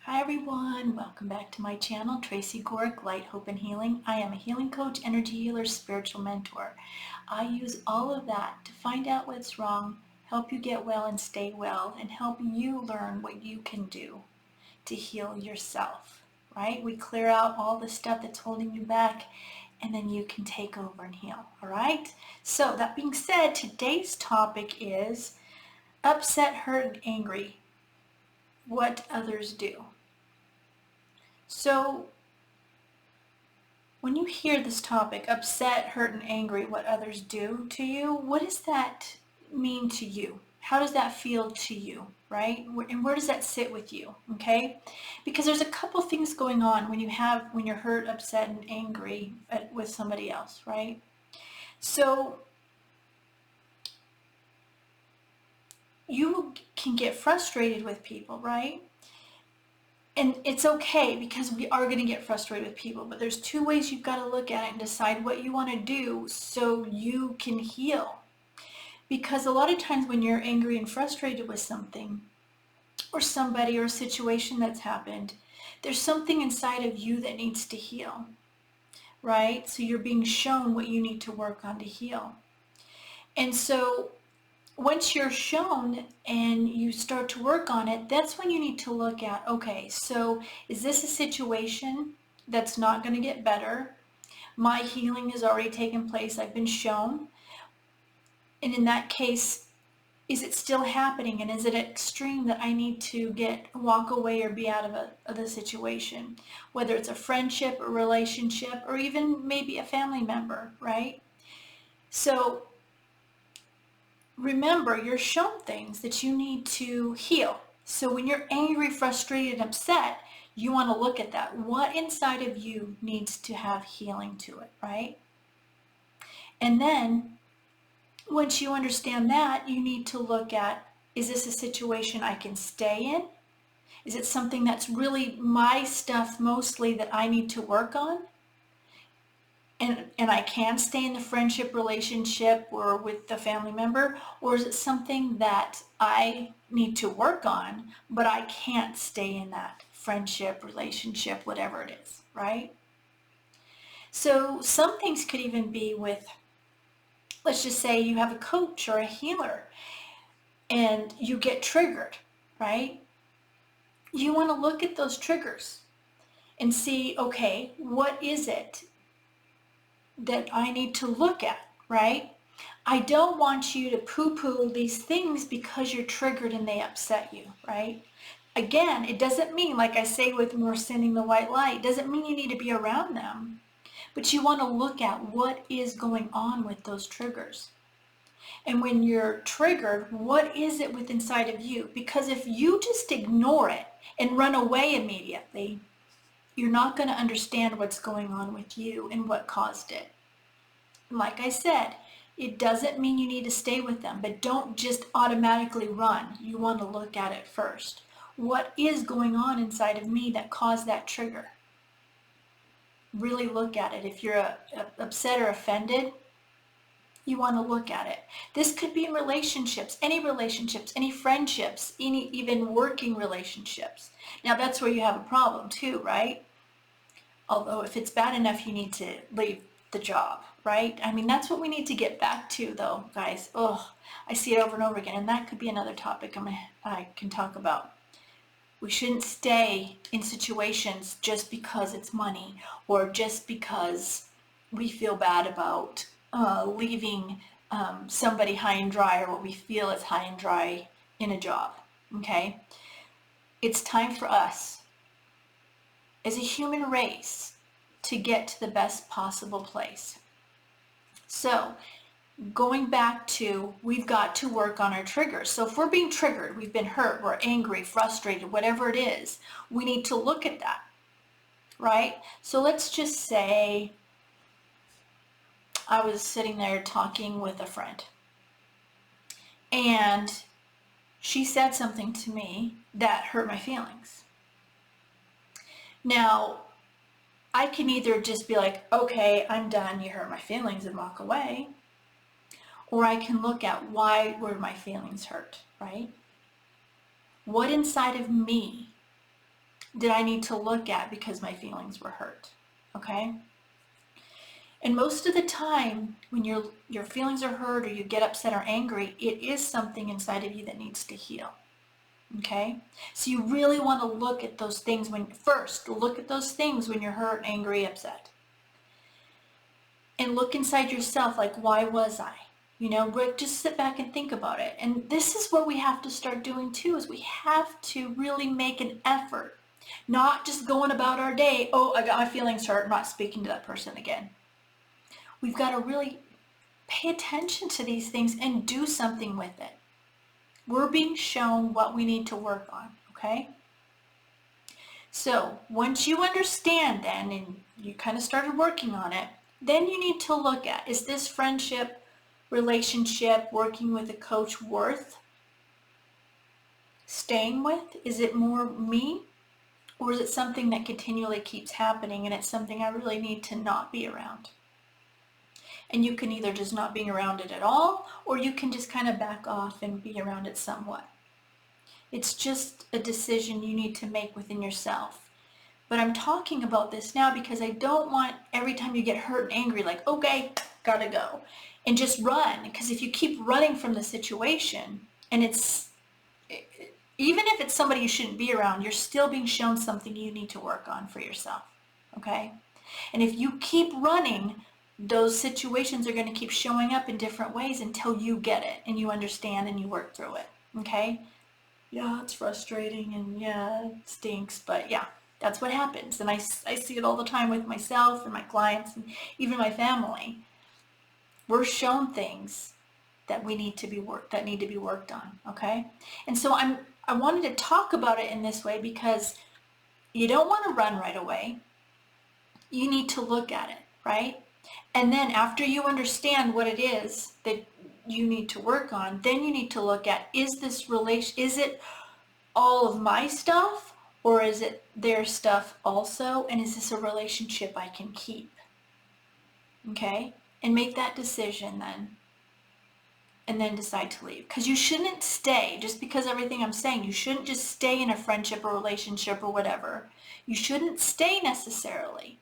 Hi everyone, welcome back to my channel, Tracy Gohrick Light, Hope and Healing. I am a healing coach, energy healer, spiritual mentor. I use all of that to find out what's wrong, help you get well and stay well, and help you learn what you can do to heal yourself, right? We clear out all the stuff that's holding you back, and then you can take over and heal, all right? So that being said, today's topic is upset, hurt, and angry, what others do. So when you hear this topic, upset, hurt, and angry, what others do to you, what does that mean to you? How does that feel to you, right? And where does that sit with you, okay? Because there's a couple things going on when you're hurt, upset, and angry with somebody else, right? So you can get frustrated with people, right? And it's okay because we are going to get frustrated with people, but there's two ways you've got to look at it and decide what you want to do so you can heal. Because a lot of times when you're angry and frustrated with something or somebody or a situation that's happened, there's something inside of you that needs to heal, right? So you're being shown what you need to work on to heal. And so once you're shown and you start to work on it, that's when you need to look at, okay, so is this a situation that's not going to get better? My healing has already taken place. I've been shown. And in that case, is it still happening? And is it extreme that I need to walk away or be out of the situation? Whether it's a friendship, a relationship, or even maybe a family member, right? So remember, you're shown things that you need to heal. So when you're angry, frustrated, upset, you want to look at that. What inside of you needs to have healing to it, right? And then once you understand that, you need to look at, is this a situation I can stay in? Is it something that's really my stuff mostly that I need to work on? And I can stay in the friendship relationship or with the family member, or is it something that I need to work on, but I can't stay in that friendship, relationship, whatever it is, right? So some things could even be with, let's just say you have a coach or a healer and you get triggered, right? You want to look at those triggers and see, okay, what is it that I need to look at, right? I don't want you to poo-poo these things because you're triggered and they upset you, right? Again, it doesn't mean, like I say when we're sending the white light, doesn't mean you need to be around them, but you want to look at what is going on with those triggers. And when you're triggered, what is it with inside of you? Because if you just ignore it and run away immediately, you're not going to understand what's going on with you and what caused it. Like I said, it doesn't mean you need to stay with them, but don't just automatically run. You want to look at it first. What is going on inside of me that caused that trigger? Really look at it. If you're upset or offended, you want to look at it. This could be in relationships, any friendships, even working relationships. Now that's where you have a problem too, right? Although if it's bad enough, you need to leave the job, right? I mean, that's what we need to get back to though, guys. Oh, I see it over and over again, and that could be another topic I can talk about. We shouldn't stay in situations just because it's money or just because we feel bad about leaving somebody high and dry, or what we feel is high and dry in a job, okay? It's time for us as a human race to get to the best possible place. So going back to, we've got to work on our triggers. So if we're being triggered, we've been hurt, we're angry, frustrated, whatever it is, we need to look at that, right? So let's just say I was sitting there talking with a friend and she said something to me that hurt my feelings. Now, I can either just be like, okay, I'm done, you hurt my feelings, and walk away. Or I can look at, why were my feelings hurt, right? What inside of me did I need to look at because my feelings were hurt? Okay? And most of the time, when your feelings are hurt or you get upset or angry, it is something inside of you that needs to heal. Okay? So you really want to look at those things look at those things when you're hurt, angry, upset. And look inside yourself, like, why was I? Just sit back and think about it. And this is what we have to start doing too, is we have to really make an effort. Not just going about our day, oh, I got my feelings hurt, I'm not speaking to that person again. We've got to really pay attention to these things and do something with it. We're being shown what we need to work on, okay? So once you understand then, and you kind of started working on it, then you need to look at, is this friendship, relationship, working with a coach worth staying with? Is it more me? Or is it something that continually keeps happening and it's something I really need to not be around? And you can either just not being around it at all, or you can just kind of back off and be around it somewhat. It's just a decision you need to make within yourself. But I'm talking about this now because I don't want every time you get hurt and angry, like, okay, gotta go, and just run. Because if you keep running from the situation, and even if it's somebody you shouldn't be around, you're still being shown something you need to work on for yourself, okay? And if you keep running, those situations are going to keep showing up in different ways until you get it and you understand and you work through it, okay? Yeah, it's frustrating and yeah, it stinks, but yeah, that's what happens. And I see it all the time with myself and my clients and even my family. We're shown things that need to be worked on, okay? And so I wanted to talk about it in this way because you don't want to run right away. You need to look at it, right? And then after you understand what it is that you need to work on, then you need to look at, is it all of my stuff, or is it their stuff also? And is this a relationship I can keep? Okay? And make that decision then. And then decide to leave. Because you shouldn't stay, just because everything I'm saying, you shouldn't just stay in a friendship or relationship or whatever. You shouldn't stay necessarily.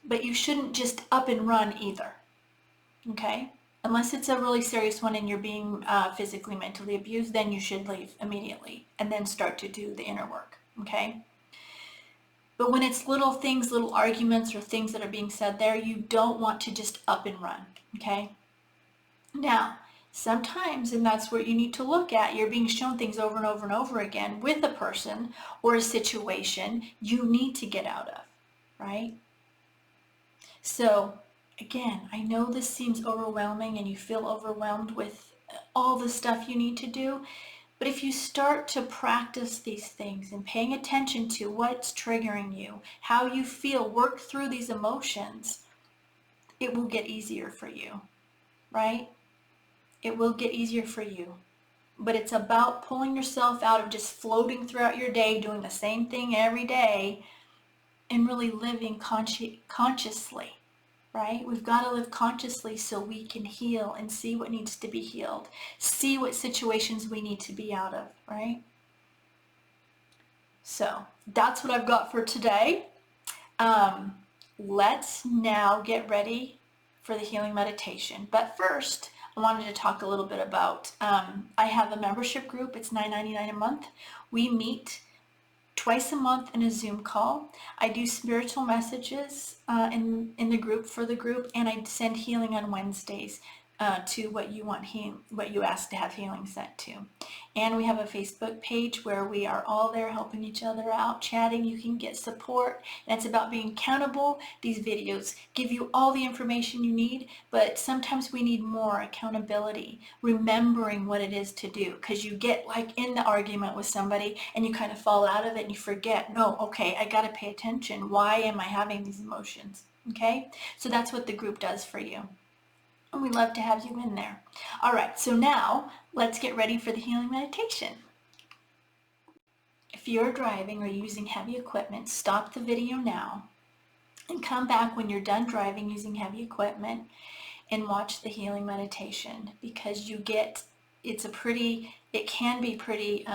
But you shouldn't just up and run either. Okay? Unless it's a really serious one and you're being physically, mentally abused, then you should leave immediately and then start to do the inner work. Okay? But when it's little things, little arguments or things that are being said there, you don't want to just up and run. Okay? Now, sometimes, and that's what you need to look at, you're being shown things over and over and over again with a person or a situation you need to get out of, right? So, again, I know this seems overwhelming and you feel overwhelmed with all the stuff you need to do, but if you start to practice these things and paying attention to what's triggering you, how you feel, work through these emotions, it will get easier for you, right? It will get easier for you. But it's about pulling yourself out of just floating throughout your day, doing the same thing every day, and really living consciously, right? We've got to live consciously so we can heal and see what needs to be healed, see what situations we need to be out of, right? So that's what I've got for today. Let's now get ready for the healing meditation. But first, I wanted to talk a little bit about, I have a membership group. It's $9.99 a month. We meet twice a month in a Zoom call. I do spiritual messages in the group for the group, and I send healing on Wednesdays to what you ask to have healing sent to. And we have a Facebook page where we are all there helping each other out, chatting. You can get support, and it's about being accountable. These videos give you all the information you need, but sometimes we need more accountability, remembering what it is to do, because you get like in the argument with somebody and you kind of fall out of it and you forget, no, okay, I got to pay attention. Why am I having these emotions? Okay, so that's what the group does for you. And we'd love to have you in there. All right, so now let's get ready for the healing meditation. If you're driving or using heavy equipment, stop the video now and come back when you're done driving using heavy equipment and watch the healing meditation, because it can be pretty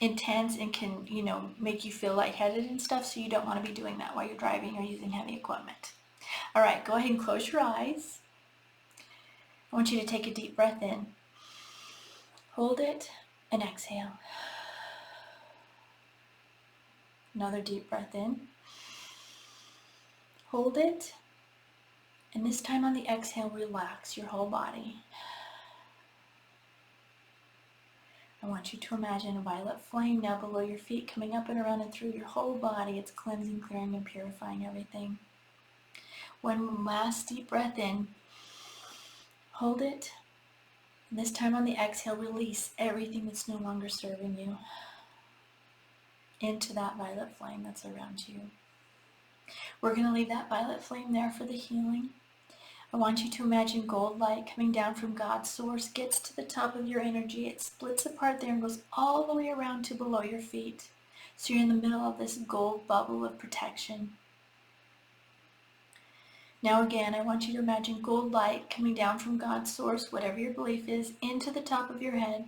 intense and can, make you feel lightheaded and stuff, so you don't want to be doing that while you're driving or using heavy equipment. All right, go ahead and close your eyes. I want you to take a deep breath in. Hold it and exhale. Another deep breath in. Hold it. And this time on the exhale, relax your whole body. I want you to imagine a violet flame now below your feet, coming up and around and through your whole body. It's cleansing, clearing, and purifying everything. One last deep breath in. Hold it. And this time on the exhale, release everything that's no longer serving you into that violet flame that's around you. We're going to leave that violet flame there for the healing. I want you to imagine gold light coming down from God's source, gets to the top of your energy. It splits apart there and goes all the way around to below your feet. So you're in the middle of this gold bubble of protection. Now again, I want you to imagine gold light coming down from God's source, whatever your belief is, into the top of your head.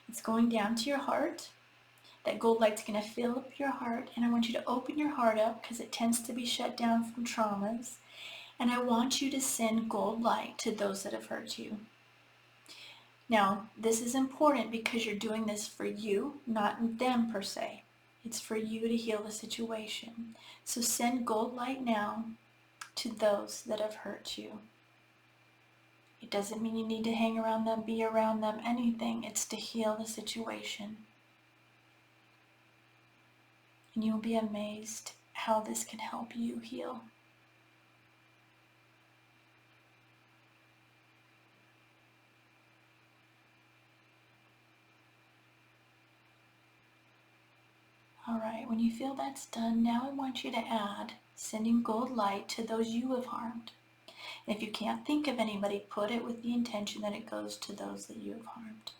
It's going down to your heart. That gold light's going to fill up your heart, and I want you to open your heart up because it tends to be shut down from traumas. And I want you to send gold light to those that have hurt you. Now, this is important because you're doing this for you, not them per se. It's for you to heal the situation. So send gold light now to those that have hurt you. It doesn't mean you need to hang around them, be around them, anything. It's to heal the situation. And you'll be amazed how this can help you heal. All right, when you feel that's done, now I want you to add sending gold light to those you have harmed. And if you can't think of anybody, put it with the intention that it goes to those that you have harmed.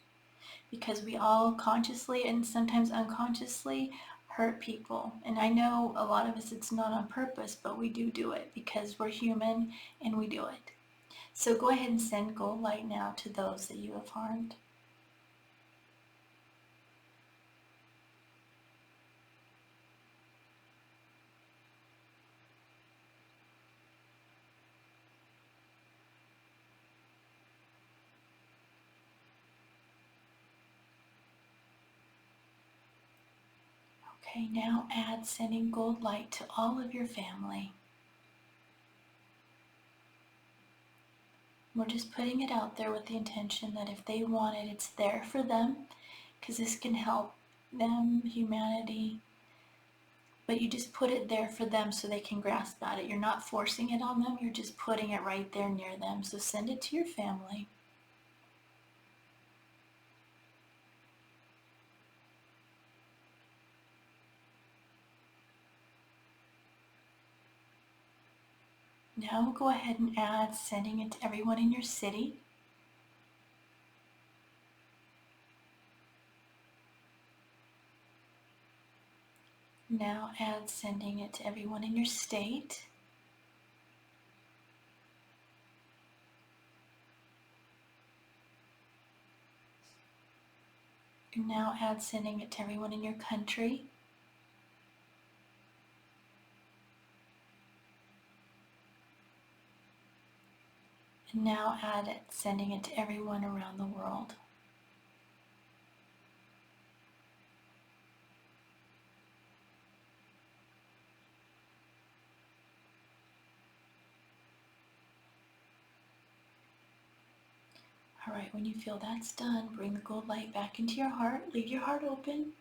Because we all consciously and sometimes unconsciously hurt people. And I know a lot of us, it's not on purpose, but we do it because we're human and we do it. So go ahead and send gold light now to those that you have harmed. Okay, now add sending gold light to all of your family. We're just putting it out there with the intention that if they want it, it's there for them, because this can help them, humanity. But you just put it there for them so they can grasp at it. You're not forcing it on them, you're just putting it right there near them. So send it to your family. Now go ahead and add sending it to everyone in your city. Now add sending it to everyone in your state. And now add sending it to everyone in your country. And now add it, sending it to everyone around the world. All right, when you feel that's done, bring the gold light back into your heart. Leave your heart open.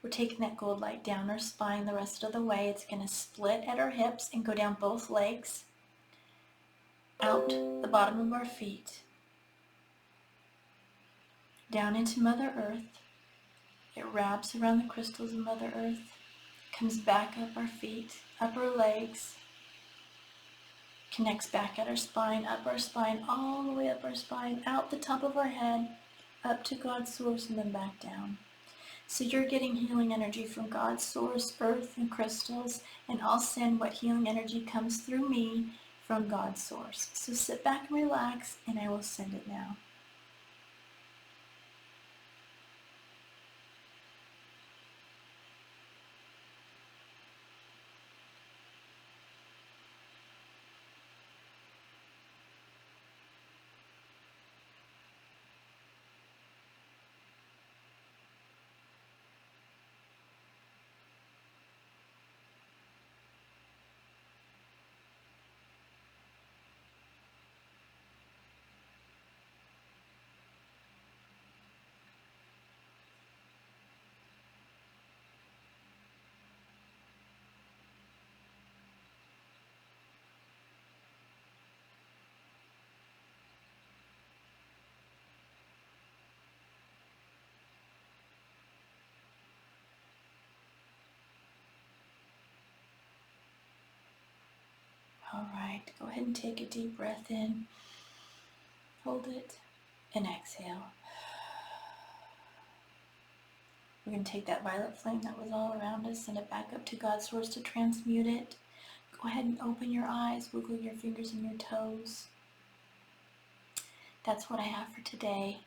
We're taking that gold light down our spine the rest of the way. It's going to split at our hips and go down both legs, out the bottom of our feet, down into Mother Earth. It wraps around the crystals of Mother Earth, comes back up our feet, up our legs, connects back at our spine, up our spine, all the way up our spine, out the top of our head, up to God's source, and then back down. So you're getting healing energy from God's source, earth, and crystals, and I'll send what healing energy comes through me from God's source. So sit back and relax, and I will send it now. right, go ahead and take a deep breath in. Hold it and exhale. We're going to take that violet flame that was all around us, send it back up to God's source to transmute it. Go ahead and open your eyes, wiggle your fingers and your toes. That's what I have for today.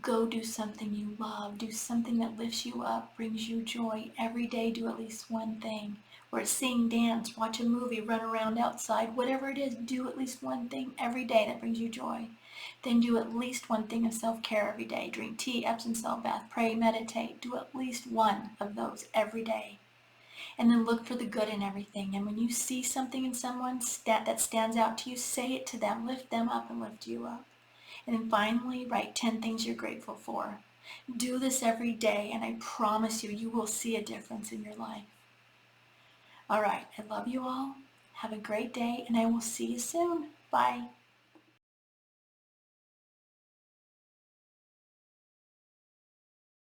Go do something you love. Do something that lifts you up, brings you joy. Every day do at least one thing. Or sing, dance, watch a movie, run around outside. Whatever it is, do at least one thing every day that brings you joy. Then do at least one thing of self-care every day. Drink tea, Epsom salt bath, pray, meditate. Do at least one of those every day. And then look for the good in everything. And when you see something in someone that stands out to you, say it to them. Lift them up and lift you up. And then finally, write 10 things you're grateful for. Do this every day, and I promise you, you will see a difference in your life. All right, I love you all. Have a great day, and I will see you soon. Bye.